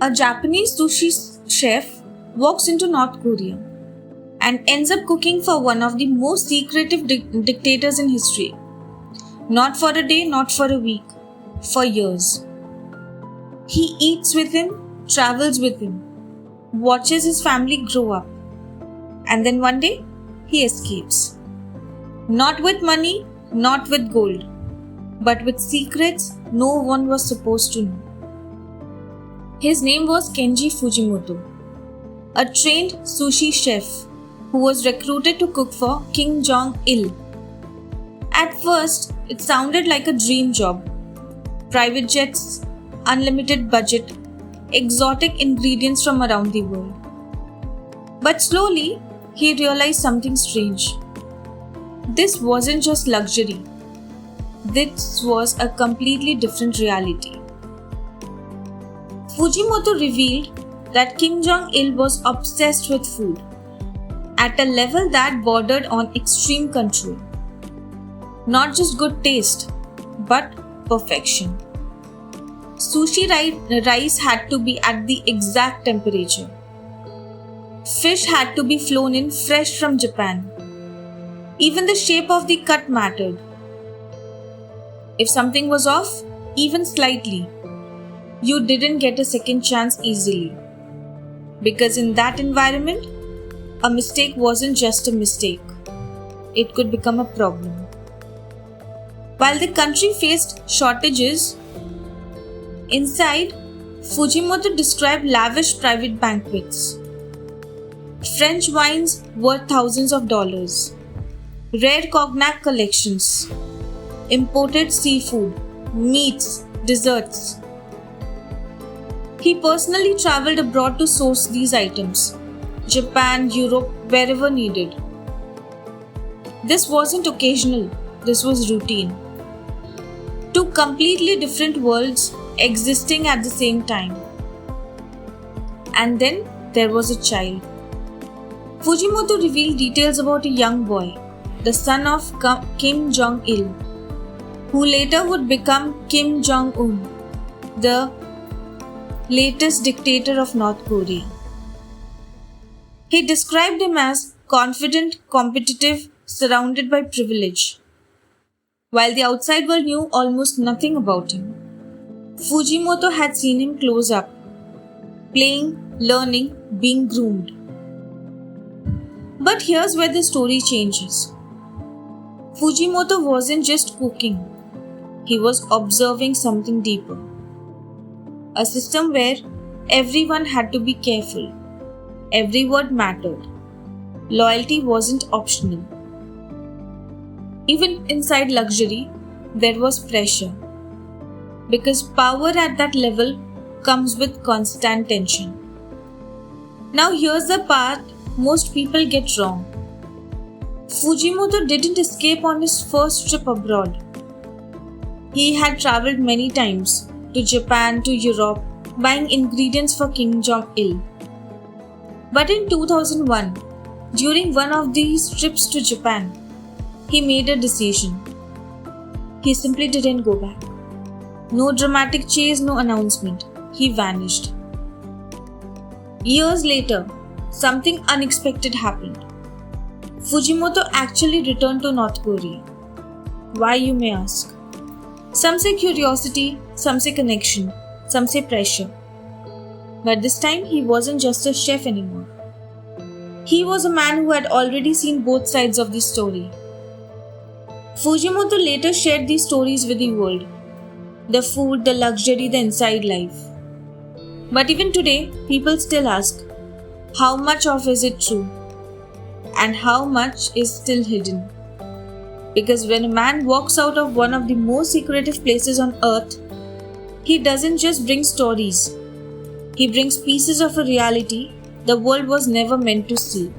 A Japanese sushi chef walks into North Korea and ends up cooking for one of the most secretive dictators in history. Not for a day, not for a week, for years. He eats with him, travels with him, watches his family grow up, and then one day he escapes. Not with money, not with gold, but with secrets no one was supposed to know. His name was Kenji Fujimoto, a trained sushi chef who was recruited to cook for Kim Jong-il. At first, it sounded like a dream job. Private jets, unlimited budget, exotic ingredients from around the world. But slowly, he realized something strange. This wasn't just luxury. This was a completely different reality. Fujimoto revealed that Kim Jong-il was obsessed with food at a level that bordered on extreme control. Not just good taste, but perfection. Sushi rice had to be at the exact temperature. Fish had to be flown in fresh from Japan. Even the shape of the cut mattered. If something was off, even slightly, you didn't get a second chance easily. Because in that environment, a mistake wasn't just a mistake. It could become a problem. While the country faced shortages, inside, Fujimoto described lavish private banquets, French wines worth thousands of dollars, rare cognac collections, imported seafood, meats, desserts. He personally traveled abroad to source these items, Japan, Europe, wherever needed. This wasn't occasional, this was routine. Two completely different worlds existing at the same time. And then there was a child. Fujimoto revealed details about a young boy, the son of Kim Jong-il, who later would become Kim Jong-un, the latest dictator of North Korea. He described him as confident, competitive, surrounded by privilege. While the outside world knew almost nothing about him, Fujimoto had seen him close up, playing, learning, being groomed. But here's where the story changes. Fujimoto wasn't just cooking, he was observing something deeper. A system where everyone had to be careful, every word mattered, loyalty wasn't optional. Even inside luxury, there was pressure. Because power at that level comes with constant tension. Now here's the part most people get wrong. Fujimoto didn't escape on his first trip abroad. He had traveled many times to Japan, to Europe, buying ingredients for Kim Jong-il. But in 2001, during one of these trips to Japan, he made a decision. He simply didn't go back. No dramatic chase, no announcement. He vanished. Years later, something unexpected happened. Fujimoto actually returned to North Korea. Why, you may ask? Some say curiosity, some say connection, some say pressure. But this time he wasn't just a chef anymore. He was a man who had already seen both sides of the story. Fujimoto later shared these stories with the world. The food, the luxury, the inside life. But even today, people still ask, how much of is it true? And how much is still hidden? Because when a man walks out of one of the most secretive places on earth, he doesn't just bring stories. He brings pieces of a reality the world was never meant to see.